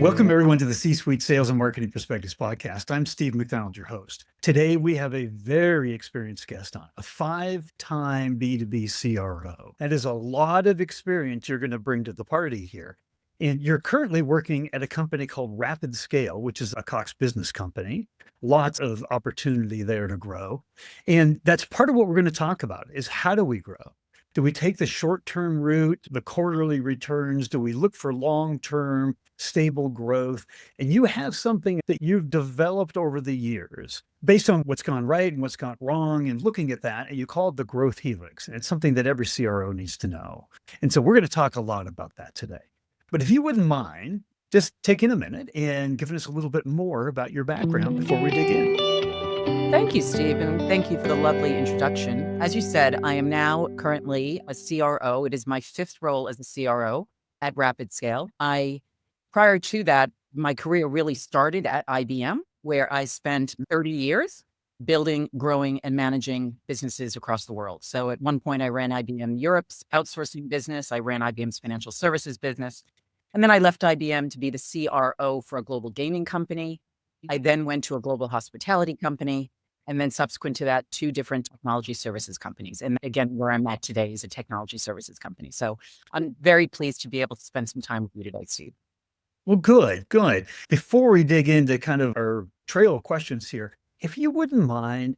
Welcome, everyone, to the C-Suite Sales and Marketing Perspectives podcast. I'm Steve McDonald, your host. Today, we have a very experienced guest on, a 5-time B2B CRO. That is a lot of experience you're going to bring to the party here. And you're currently working at a company called RapidScale, which is a Cox business company. Lots of opportunity there to grow. And that's part of what we're going to talk about is how do we grow? Do we take the short-term route, the quarterly returns? Do we look for long-term stable growth? And you have something that you've developed over the years based on what's gone right and what's gone wrong and looking at that, and you call it the Growth Helix. And it's something that every CRO needs to know. And so we're going to talk a lot about that today. But if you wouldn't mind just taking a minute and giving us a little bit more about your background before we dig in. Thank you, Steve, and thank you for the lovely introduction. As you said, I am now currently a CRO. It is my 5th role as a CRO at RapidScale. Prior to that, my career really started at IBM, where I spent 30 years building, growing, and managing businesses across the world. So at one point, I ran IBM Europe's outsourcing business. I ran IBM's financial services business. And then I left IBM to be the CRO for a global gaming company. I then went to a global hospitality company. And then subsequent to that, 2 different technology services companies. And again, where I'm at today is a technology services company. So I'm very pleased to be able to spend some time with you today, Steve. Well, good. Before we dig into kind of our trail of questions here, if you wouldn't mind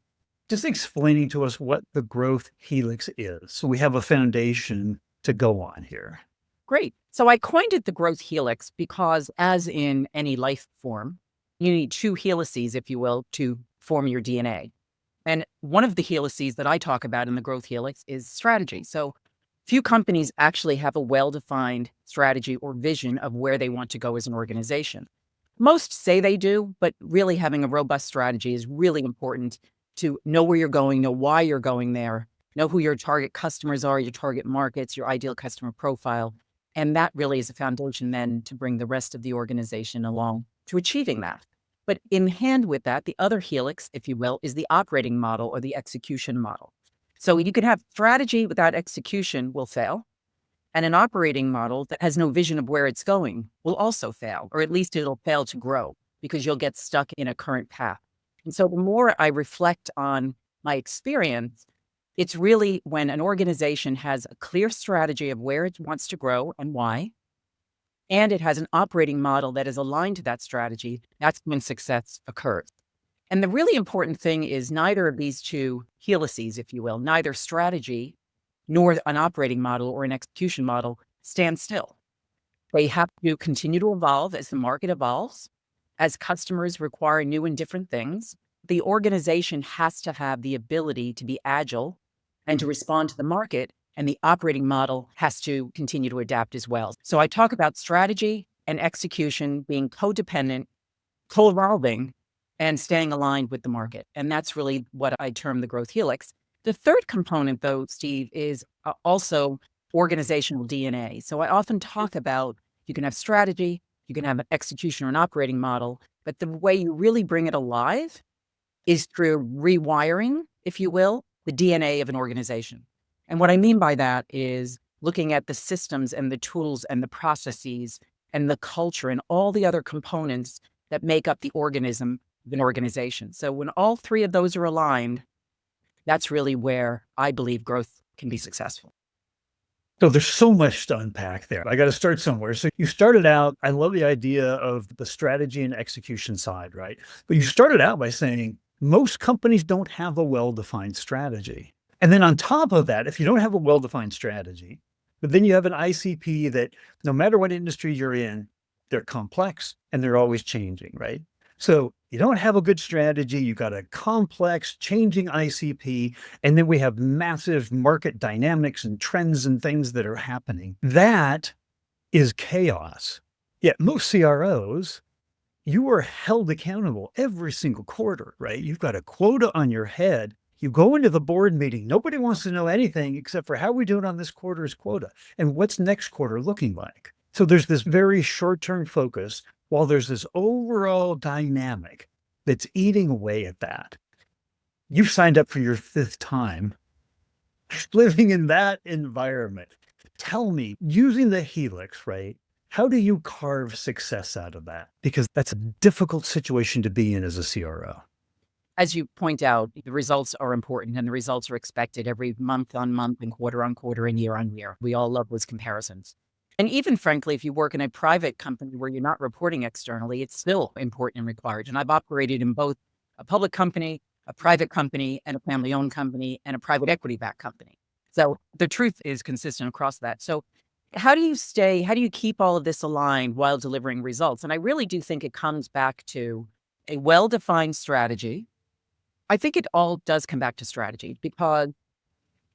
just explaining to us what the Growth Helix is, so we have a foundation to go on here. Great. So I coined it the Growth Helix because, as in any life form, you need 2 helices, if you will, to form your DNA. And one of the helices that I talk about in the Growth Helix is strategy. So few companies actually have a well-defined strategy or vision of where they want to go as an organization. Most say they do, but really having a robust strategy is really important to know where you're going, know why you're going there, know who your target customers are, your target markets, your ideal customer profile. And that really is a foundation then to bring the rest of the organization along to achieving that. But in hand with that, the other helix, if you will, is the operating model or the execution model. So you can have strategy without execution will fail. And an operating model that has no vision of where it's going will also fail, or at least it'll fail to grow because you'll get stuck in a current path. And so the more I reflect on my experience, it's really when an organization has a clear strategy of where it wants to grow and why, and it has an operating model that is aligned to that strategy, that's when success occurs. And the really important thing is neither of these 2 helices, if you will, neither strategy nor an operating model or an execution model stand still. They have to continue to evolve as the market evolves, as customers require new and different things. The organization has to have the ability to be agile and to respond to the market, and the operating model has to continue to adapt as well. So I talk about strategy and execution being codependent, co-evolving, and staying aligned with the market. And that's really what I term the Growth Helix. The third component, though, Steve, is also organizational DNA. So I often talk about you can have strategy, you can have an execution or an operating model, but the way you really bring it alive is through rewiring, if you will, the DNA of an organization. And what I mean by that is looking at the systems and the tools and the processes and the culture and all the other components that make up the organism of an organization. So when all 3 of those are aligned, that's really where I believe growth can be successful. So there's so much to unpack there. I got to start somewhere. So you started out, I love the idea of the strategy and execution side, right? But you started out by saying most companies don't have a well-defined strategy. And then on top of that, if you don't have a well-defined strategy, but then you have an ICP that no matter what industry you're in, they're complex and they're always changing, right? So you don't have a good strategy, you got a complex changing ICP, and then we have massive market dynamics and trends and things that are happening. That is chaos. Yet most CROs, you are held accountable every single quarter, right? You've got a quota on your head. You go into the board meeting, nobody wants to know anything except for how we doing on this quarter's quota and what's next quarter looking like. So there's this very short-term focus while there's this overall dynamic that's eating away at that. You've signed up for your 5th time living in that environment. Tell me, using the Helix, right? How do you carve success out of that? Because that's a difficult situation to be in as a CRO. As you point out, the results are important and the results are expected every month on month and quarter on quarter and year on year. We all love those comparisons. And even frankly, if you work in a private company where you're not reporting externally, it's still important and required. And I've operated in both a public company, a private company, and a family owned company, and a private equity backed company. So the truth is consistent across that. So how do you keep all of this aligned while delivering results? And I really do think it comes back to a well-defined strategy. I think it all does come back to strategy, because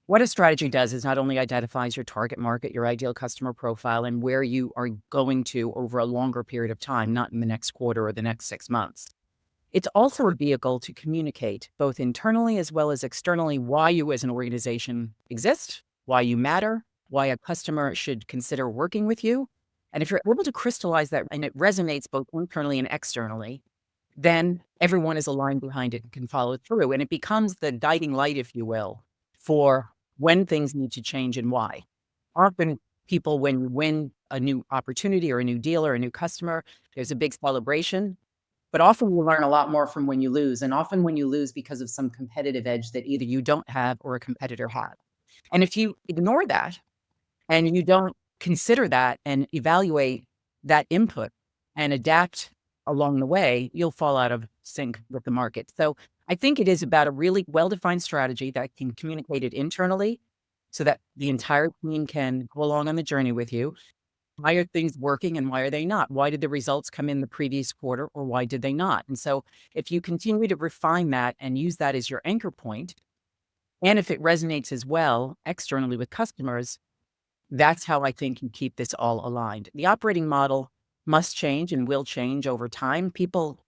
what a strategy does is not only identifies your target market, your ideal customer profile, and where you are going to over a longer period of time, not in the next quarter or the next 6 months. It's also a vehicle to communicate both internally as well as externally why you as an organization exist, why you matter, why a customer should consider working with you. And if you're able to crystallize that and it resonates both internally and externally, then everyone is aligned behind it and can follow through. And it becomes the guiding light, if you will, for when things need to change and why. Often people, when you win a new opportunity or a new deal or a new customer, there's a big celebration. But often you learn a lot more from when you lose. And often when you lose because of some competitive edge that either you don't have or a competitor has. And if you ignore that and you don't consider that and evaluate that input and adapt along the way, you'll fall out of sync with the market. So I think it is about a really well-defined strategy that can communicate it internally so that the entire team can go along on the journey with you. Why are things working and why are they not? Why did the results come in the previous quarter or why did they not? And so if you continue to refine that and use that as your anchor point, and if it resonates as well externally with customers, that's how I think you keep this all aligned. The operating model must change and will change over time. People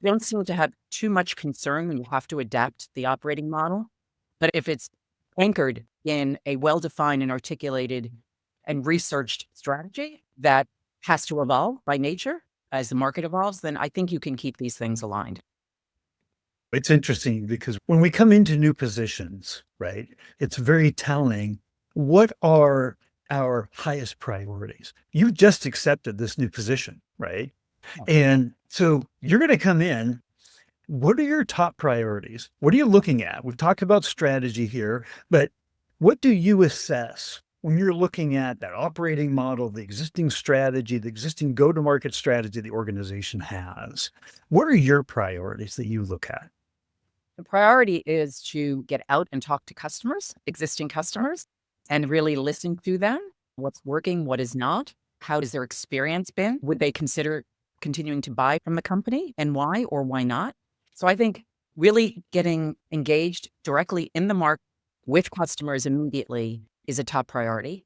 don't seem to have too much concern when you have to adapt the operating model. But if it's anchored in a well-defined and articulated and researched strategy that has to evolve by nature as the market evolves, then I think you can keep these things aligned. It's interesting because when we come into new positions, right, it's very telling what are our highest priorities. You just accepted this new position, right? And so you're going to come in. What are your top priorities? What are you looking at? We've talked about strategy here, but what do you assess when you're looking at that operating model, the existing strategy, the existing go-to-market strategy the organization has? What are your priorities that you look at? The priority is to get out and talk to customers, existing customers, and really listen to them. What's working, what is not? How has their experience been? Would they consider continuing to buy from the company and why or why not? So I think really getting engaged directly in the market with customers immediately is a top priority.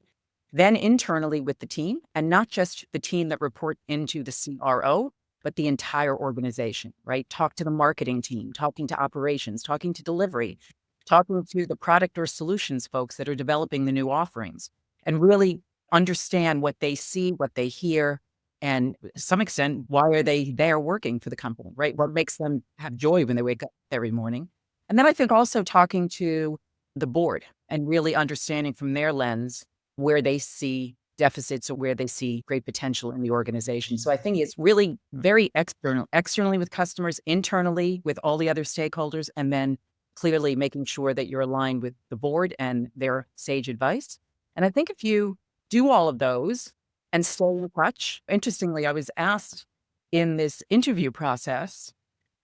Then internally with the team, and not just the team that report into the CRO, but the entire organization, right? Talk to the marketing team, talking to operations, talking to delivery, talking to the product or solutions folks that are developing the new offerings, and really understand what they see, what they hear, and to some extent, why are they there working for the company, right? What makes them have joy when they wake up every morning? And then I think also talking to the board and really understanding from their lens where they see deficits or where they see great potential in the organization. So I think it's really very externally with customers, internally with all the other stakeholders, and then clearly making sure that you're aligned with the board and their sage advice. And I think if you do all of those and stay in touch, interestingly, I was asked in this interview process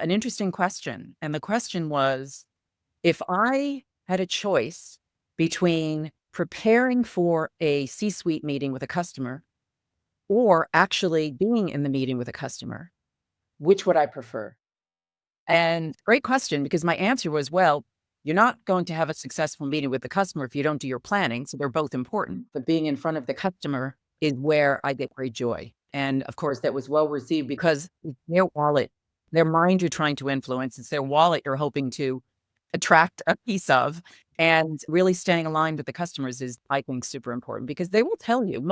an interesting question. And the question was, if I had a choice between preparing for a C-suite meeting with a customer or actually being in the meeting with a customer, which would I prefer? And great question, because my answer was, well, you're not going to have a successful meeting with the customer if you don't do your planning. So they're both important. But being in front of the customer is where I get great joy. And of course, that was well received because it's their wallet, their mind you're trying to influence. It's their wallet you're hoping to attract a piece of. And really staying aligned with the customers is, I think, super important because they will tell you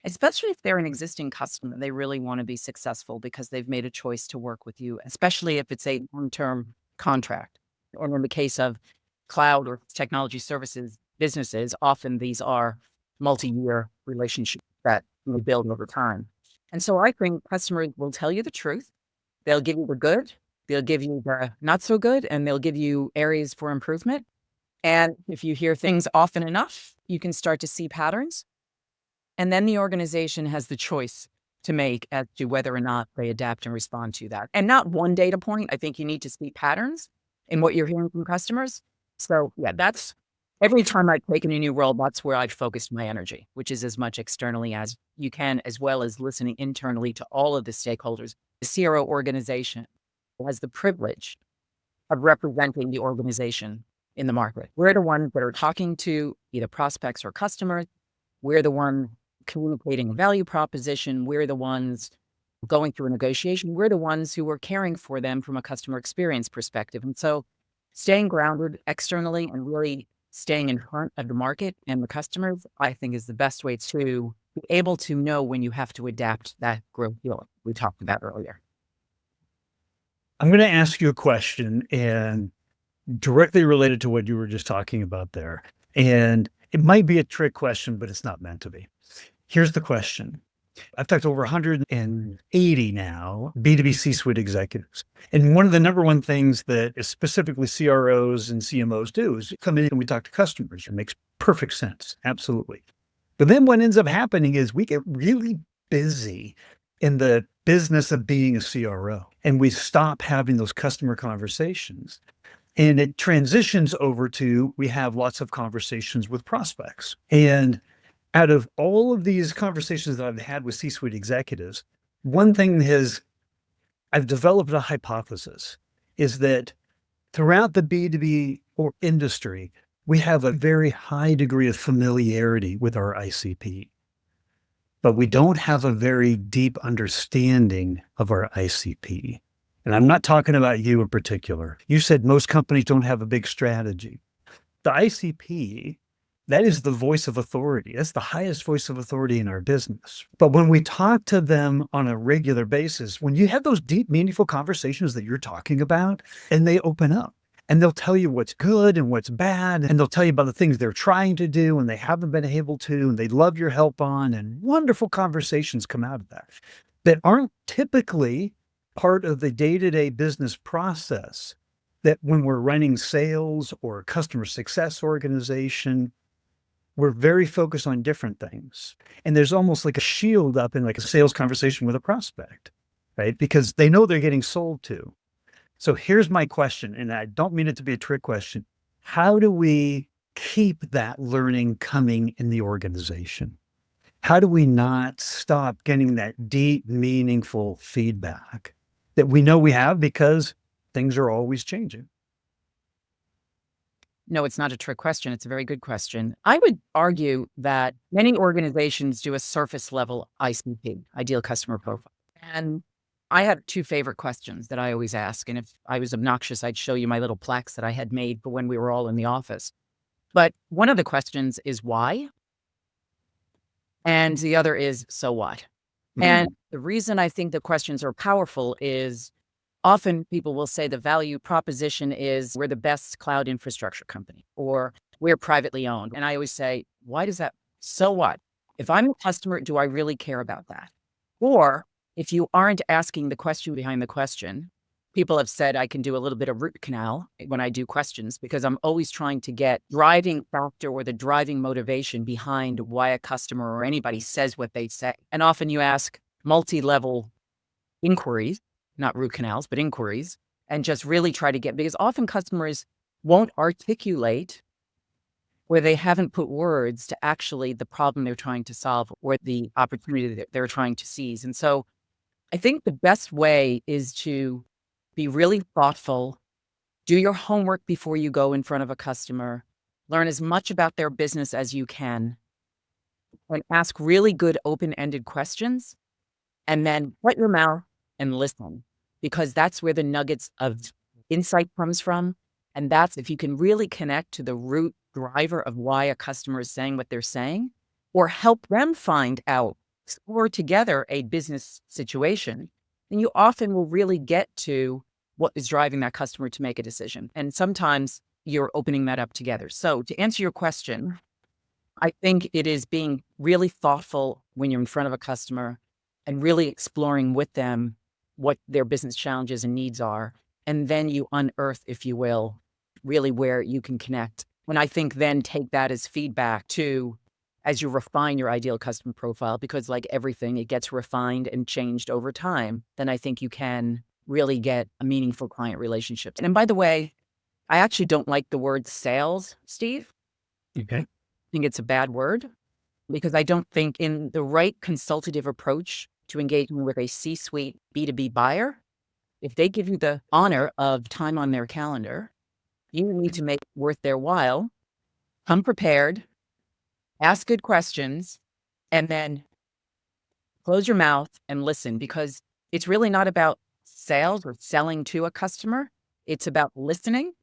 especially if they're an existing customer, they really want to be successful because they've made a choice to work with you, especially if it's a long-term contract. Or in the case of cloud or technology services businesses, often these are multi-year relationships that we build over time. And so I think customers will tell you the truth. They'll give you the good, they'll give you the not so good, and they'll give you areas for improvement. And if you hear things often enough, you can start to see patterns. And then the organization has the choice to make as to whether or not they adapt and respond to that. And not one data point. I think you need to see patterns in what you're hearing from customers. So yeah, that's every time I've taken a new role, that's where I've focused my energy, which is as much externally as you can, as well as listening internally to all of the stakeholders. The CRO organization has the privilege of representing the organization in the market. We're the ones that are talking to either prospects or customers. We're the one communicating a value proposition. We're the ones going through a negotiation. We're the ones who are caring for them from a customer experience perspective. And so staying grounded externally and really staying in front of the market and the customers, I think is the best way to be able to know when you have to adapt that growth deal we talked about earlier. I'm going to ask you a question and directly related to what you were just talking about there. And it might be a trick question, but it's not meant to be. Here's the question. I've talked to over 180 now B2B C-suite executives. And one of the number one things that is specifically CROs and CMOs do is come in and we talk to customers. It makes perfect sense. Absolutely. But then what ends up happening is we get really busy in the business of being a CRO and we stop having those customer conversations. And it transitions over to, we have lots of conversations with prospects. And out of all of these conversations that I've had with C-suite executives, one thing I've developed a hypothesis is that throughout the B2B or industry, we have a very high degree of familiarity with our ICP, but we don't have a very deep understanding of our ICP. And I'm not talking about you in particular. You said most companies don't have a big strategy. The ICP, that is the voice of authority. That's the highest voice of authority in our business. But when we talk to them on a regular basis, when you have those deep, meaningful conversations that you're talking about, and they open up and they'll tell you what's good and what's bad, and they'll tell you about the things they're trying to do and they haven't been able to, and they love your help on, and wonderful conversations come out of that aren't typically part of the day-to-day business process. That when we're running sales or customer success organization, we're very focused on different things. And there's almost like a shield up in like a sales conversation with a prospect, right? Because they know they're getting sold to. So here's my question, and I don't mean it to be a trick question. How do we keep that learning coming in the organization? How do we not stop getting that deep, meaningful feedback that we know we have because things are always changing? No, it's not a trick question. It's a very good question. I would argue that many organizations do a surface level ICP, ideal customer profile. And I have two favorite questions that I always ask. And if I was obnoxious, I'd show you my little plaques that I had made for when we were all in the office. But one of the questions is why? And the other is, so what? And the reason I think the questions are powerful is often people will say the value proposition is we're the best cloud infrastructure company or we're privately owned. And I always say, why does that? So what? If I'm a customer, do I really care about that? Or if you aren't asking the question behind the question, people have said I can do a little bit of root canal when I do questions because I'm always trying to get driving factor or the driving motivation behind why a customer or anybody says what they say. And often you ask multi-level inquiries, not root canals, but inquiries, and just really try to get, because often customers won't articulate where they haven't put words to actually the problem they're trying to solve or the opportunity that they're trying to seize. And so I think the best way is to be really thoughtful, do your homework before you go in front of a customer, learn as much about their business as you can, and ask really good open-ended questions, and then shut your mouth and listen, because that's where the nuggets of insight comes from. And that's if you can really connect to the root driver of why a customer is saying what they're saying, or help them find out, explore together a business situation, then you often will really get to what is driving that customer to make a decision. And sometimes you're opening that up together. So to answer your question, I think it is being really thoughtful when you're in front of a customer and really exploring with them what their business challenges and needs are. And then you unearth, if you will, really where you can connect. And I think then take that as feedback to as you refine your ideal customer profile, because like everything, it gets refined and changed over time, then I think you can really get a meaningful client relationship. And by the way, I actually don't like the word sales, Steve. Okay. I think it's a bad word because I don't think in the right consultative approach to engaging with a C-suite B2B buyer, if they give you the honor of time on their calendar, you need to make it worth their while, come prepared, ask good questions, and then close your mouth and listen, because it's really not about sales or selling to a customer. It's about listening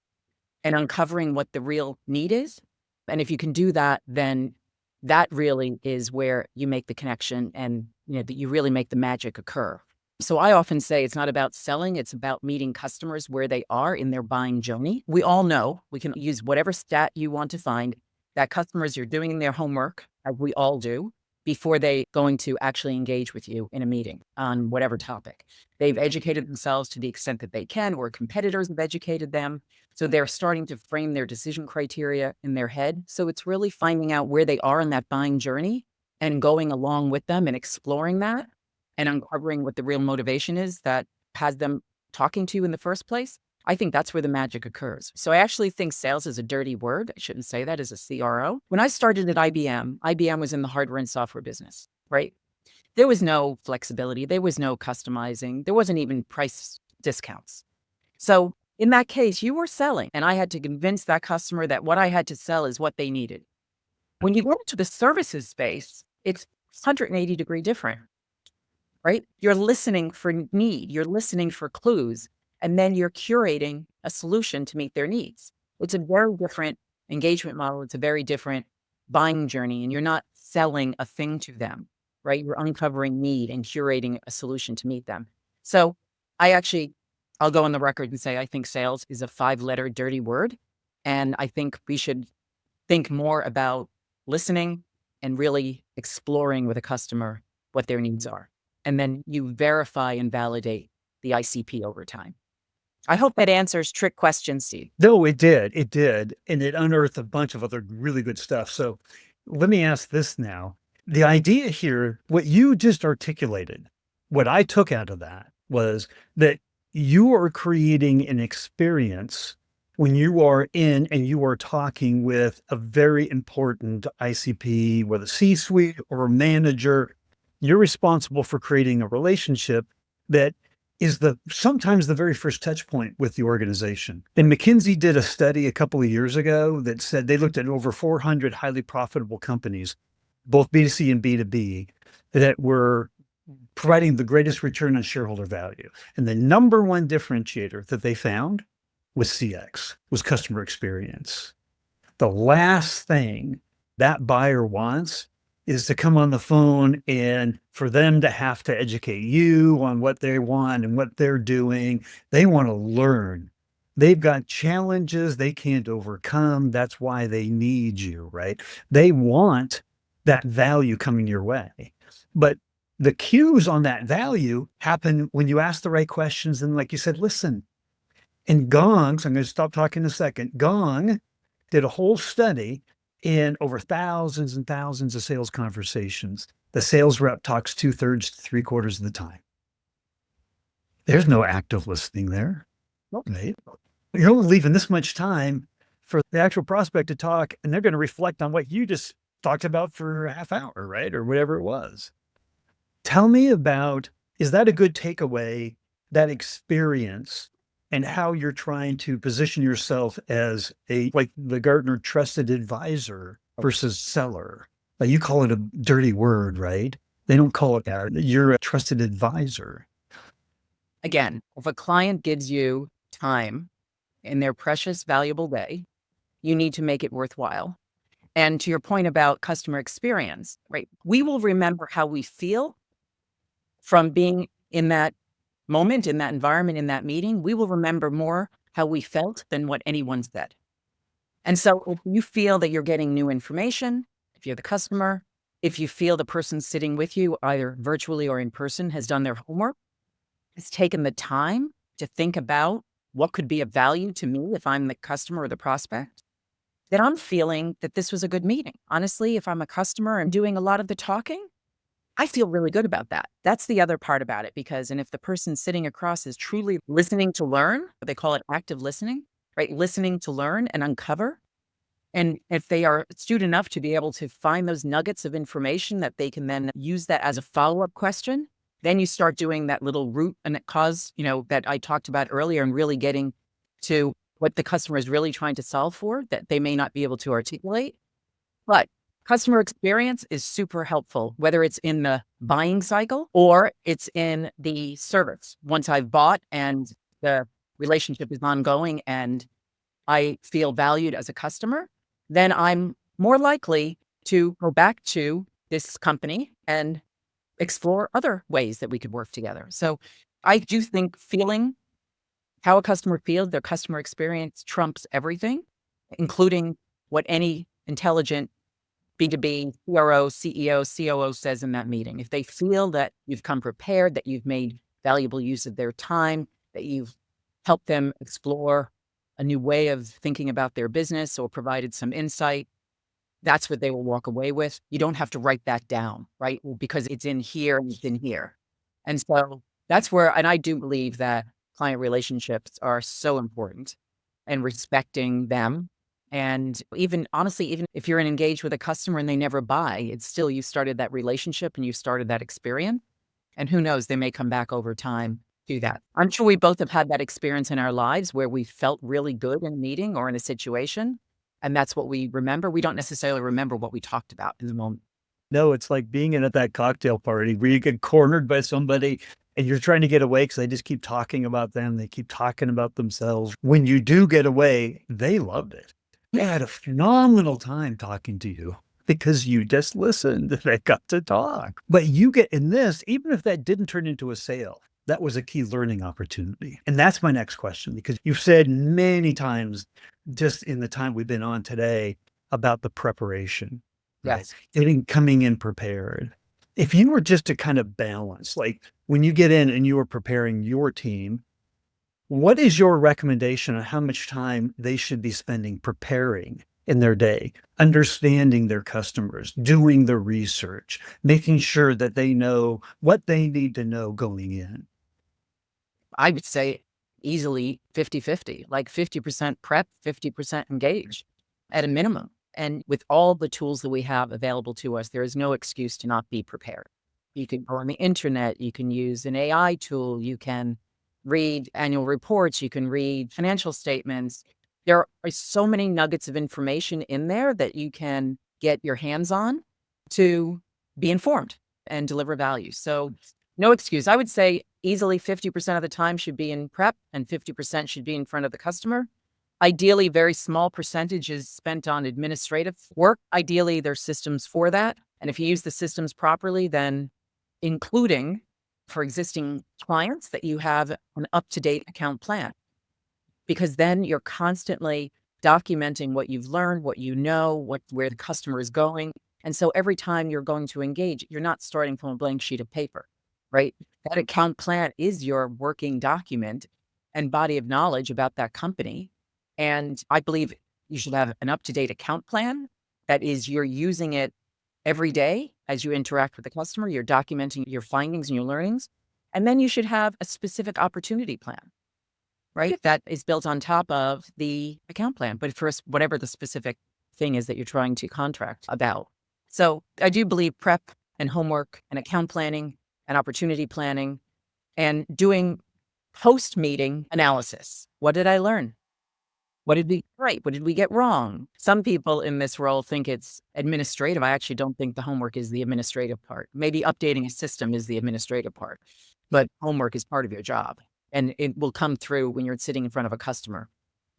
and uncovering what the real need is. And if you can do that, then that really is where you make the connection and that you really make the magic occur. So I often say it's not about selling, it's about meeting customers where they are in their buying journey. We all know, we can use whatever stat you want to find, that customers are doing their homework, as we all do, before they going to actually engage with you in a meeting on whatever topic. They've educated themselves to the extent that they can, or competitors have educated them. So they're starting to frame their decision criteria in their head. So it's really finding out where they are in that buying journey and going along with them and exploring that and uncovering what the real motivation is that has them talking to you in the first place. I think that's where the magic occurs. So I actually think sales is a dirty word. I shouldn't say that as a CRO. When I started at IBM was in the hardware and software business, right? There was no flexibility. There was no customizing. There wasn't even price discounts. So in that case, you were selling, and I had to convince that customer that what I had to sell is what they needed. When you go into the services space, it's 180-degree different, right? You're listening for need, you're listening for clues, and then you're curating a solution to meet their needs. It's a very different engagement model. It's a very different buying journey, and you're not selling a thing to them, right? You're uncovering need and curating a solution to meet them. So I'll go on the record and say, I think sales is a 5-letter dirty word. And I think we should think more about listening and really exploring with a customer what their needs are. And then you verify and validate the ICP over time. I hope that answers trick questions, Steve. No, it did. It did. And it unearthed a bunch of other really good stuff. So let me ask this now. The idea here, what you just articulated, what I took out of that was that you are creating an experience when you are in and you are talking with a very important ICP, whether a C-suite or a manager. You're responsible for creating a relationship that is sometimes the very first touch point with the organization. And McKinsey did a study a couple of years ago that said they looked at over 400 highly profitable companies, both B2C and B2B, that were providing the greatest return on shareholder value. And the number one differentiator that they found was CX, was customer experience. The last thing that buyer wants is to come on the phone and for them to have to educate you on what they want and what they're doing. They want to learn. They've got challenges they can't overcome. That's why they need you, right? They want that value coming your way. But the cues on that value happen when you ask the right questions. And like you said, listen. And Gong's, I'm going to stop talking in a second. Gong did a whole study in over thousands and thousands of sales conversations. The sales rep talks 2/3 to 3/4 of the time. There's no active listening there, right? You're only leaving this much time for the actual prospect to talk, and they're going to reflect on what you just talked about for a half hour, right? Or whatever it was. Tell me about, is that a good takeaway, that experience, and how you're trying to position yourself as like the Gartner trusted advisor versus seller? Like you call it a dirty word, right? They don't call it that. You're a trusted advisor. Again, if a client gives you time in their precious, valuable day, you need to make it worthwhile. And to your point about customer experience, right? We will remember how we feel from being in that moment, in that environment, in that meeting. We will remember more how we felt than what anyone said. And so if you feel that you're getting new information, if if you're the customer, if you feel the person sitting with you, either virtually or in person, has done their homework, has taken the time to think about what could be of value to me if I'm the customer or the prospect, then I'm feeling that this was a good meeting. Honestly, if I'm a customer and doing a lot of the talking, I feel really good about that. That's the other part about it, because, and if the person sitting across is truly listening to learn, they call it active listening, right? Listening to learn and uncover. And if they are astute enough to be able to find those nuggets of information that they can then use that as a follow-up question, then you start doing that little root and cause, that I talked about earlier, and really getting to what the customer is really trying to solve for that they may not be able to articulate. But customer experience is super helpful, whether it's in the buying cycle or it's in the service. Once I've bought and the relationship is ongoing and I feel valued as a customer, then I'm more likely to go back to this company and explore other ways that we could work together. So I do think feeling how a customer feels, their customer experience trumps everything, including what any intelligent B2B CRO, CEO, COO says in that meeting. If they feel that you've come prepared, that you've made valuable use of their time, that you've helped them explore a new way of thinking about their business or provided some insight, that's what they will walk away with. You don't have to write that down, right? Because it's in here and it's in here. And so that's where, and I do believe that client relationships are so important, and respecting them. And even honestly, even if you're engaged with a customer and they never buy, it's still, you started that relationship and you started that experience. And who knows, they may come back over time to that. I'm sure we both have had that experience in our lives where we felt really good in a meeting or in a situation. And that's what we remember. We don't necessarily remember what we talked about in the moment. No, it's like being in at that cocktail party where you get cornered by somebody and you're trying to get away because they just keep talking about them. They keep talking about themselves. When you do get away, they loved it. They had a phenomenal time talking to you because you just listened. They got to talk. But you get in this, even if that didn't turn into a sale, that was a key learning opportunity. And that's my next question, because you've said many times just in the time we've been on today about the preparation. Right. Yes. Coming in prepared. If you were just to kind of balance, like when you get in and you are preparing your team, what is your recommendation on how much time they should be spending preparing in their day, understanding their customers, doing the research, making sure that they know what they need to know going in? I would say easily 50-50, like 50% prep, 50% engage at a minimum. And with all the tools that we have available to us, there is no excuse to not be prepared. You can go on the internet, you can use an AI tool, you can read annual reports, you can read financial statements. There are so many nuggets of information in there that you can get your hands on to be informed and deliver value. So no excuse. I would say easily 50% of the time should be in prep and 50% should be in front of the customer. Ideally, very small percentage is spent on administrative work. Ideally, there's systems for that. And if you use the systems properly, then including for existing clients that you have an up-to-date account plan, because then you're constantly documenting what you've learned, what you know, where the customer is going. And so every time you're going to engage, you're not starting from a blank sheet of paper, right? That account plan is your working document and body of knowledge about that company. And I believe you should have an up-to-date account plan. That is, you're using it every day as you interact with the customer, you're documenting your findings and your learnings. And then you should have a specific opportunity plan, right? That is built on top of the account plan, but for whatever the specific thing is that you're trying to contract about. So I do believe prep and homework and account planning and opportunity planning and doing post-meeting analysis. What did I learn? What did we right? What did we get wrong? Some people in this role think it's administrative. I actually don't think the homework is the administrative part. Maybe updating a system is the administrative part, but homework is part of your job. And it will come through when you're sitting in front of a customer.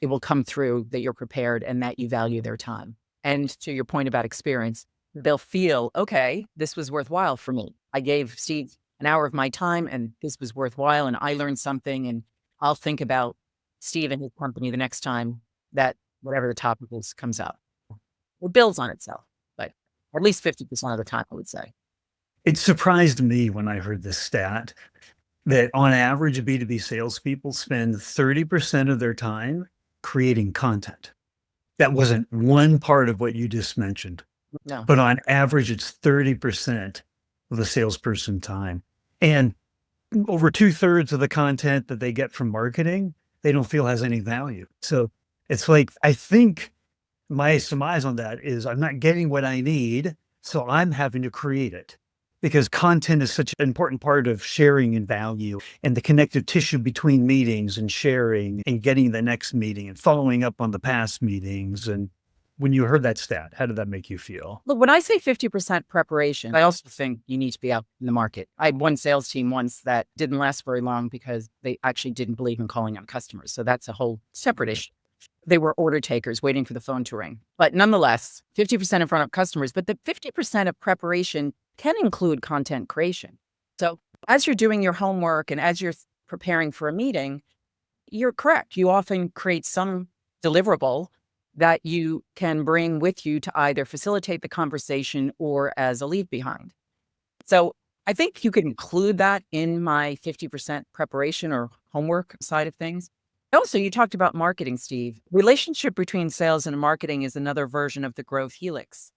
It will come through that you're prepared and that you value their time. And to your point about experience, they'll feel, okay, this was worthwhile for me. I gave Steve an hour of my time and this was worthwhile and I learned something, and I'll think about Steve and his company the next time that whatever the topic is comes out. It builds on itself. But at least 50% of the time, I would say. It surprised me when I heard this stat that on average, B2B salespeople spend 30% of their time creating content. That wasn't one part of what you just mentioned, No. but on average, it's 30% of the salesperson time. And over 2/3 of the content that they get from marketing, they don't feel has any value. So it's like, I think my surmise on that is I'm not getting what I need, so I'm having to create it because content is such an important part of sharing and value and the connective tissue between meetings and sharing and getting the next meeting and following up on the past meetings. And when you heard that stat, how did that make you feel? Look, when I say 50% preparation, I also think you need to be out in the market. I had one sales team once that didn't last very long because they actually didn't believe in calling on customers. So that's a whole separate issue. They were order takers waiting for the phone to ring. But nonetheless, 50% in front of customers, but the 50% of preparation can include content creation. So as you're doing your homework and as you're preparing for a meeting, you're correct. You often create some deliverable that you can bring with you to either facilitate the conversation or as a leave behind. So I think you could include that in my 50% preparation or homework side of things. Also, you talked about marketing, Steve. Relationship between sales and marketing is another version of the growth helix.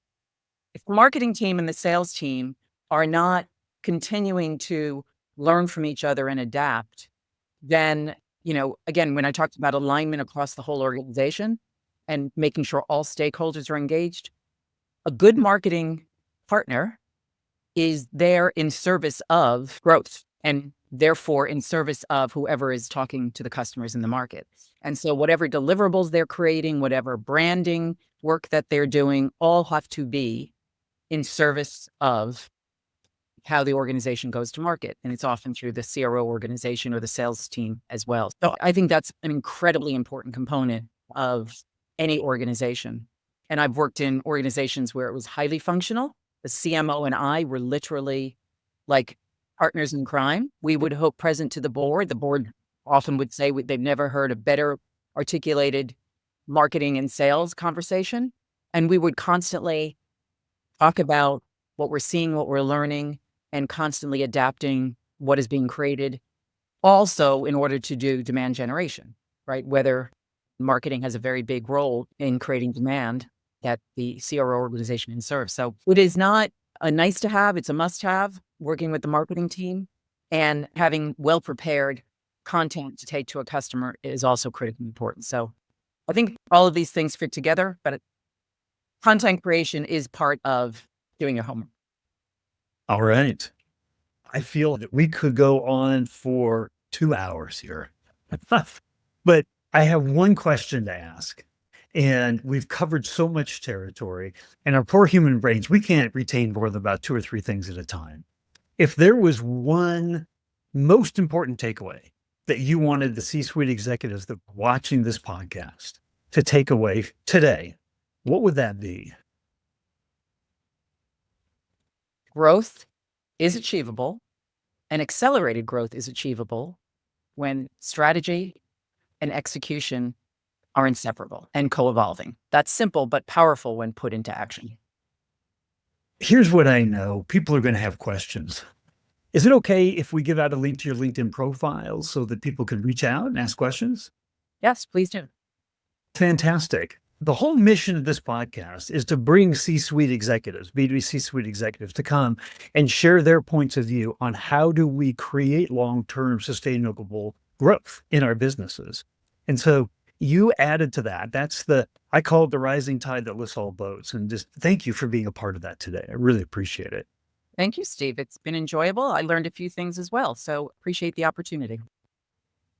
If the marketing team and the sales team are not continuing to learn from each other and adapt, then, again, when I talked about alignment across the whole organization and making sure all stakeholders are engaged, a good marketing partner is there in service of growth and therefore in service of whoever is talking to the customers in the market. And so whatever deliverables they're creating, whatever branding work that they're doing, all have to be in service of how the organization goes to market. And it's often through the CRO organization or the sales team as well. So I think that's an incredibly important component of any organization. And I've worked in organizations where it was highly functional. The CMO and I were literally like partners in crime. We would hope present to the board. The board often would say they've never heard a better articulated marketing and sales conversation. And we would constantly talk about what we're seeing, what we're learning, and constantly adapting what is being created. Also, in order to do demand generation, right? Whether marketing has a very big role in creating demand that the CRO organization can serve. So it is not a nice to have, it's a must have, working with the marketing team and having well-prepared content to take to a customer is also critically important. So I think all of these things fit together, but content creation is part of doing your homework. All right. I feel that we could go on for 2 hours here. But I have one question to ask. And we've covered so much territory. And our poor human brains, we can't retain more than about 2 or 3 things at a time. If there was one most important takeaway that you wanted the C-suite executives that were watching this podcast to take away today, what would that be? Growth is achievable, and accelerated growth is achievable when strategy and execution are inseparable and co-evolving. That's simple, but powerful when put into action. Here's what I know. People are going to have questions. Is it okay if we give out a link to your LinkedIn profile so that people can reach out and ask questions? Yes, please do. Fantastic. The whole mission of this podcast is to bring C-suite executives, B2B C-suite executives, to come and share their points of view on how do we create long-term sustainable growth in our businesses. And so you added to that. I call it the rising tide that lifts all boats. And just thank you for being a part of that today. I really appreciate it. Thank you, Steve. It's been enjoyable. I learned a few things as well. So appreciate the opportunity.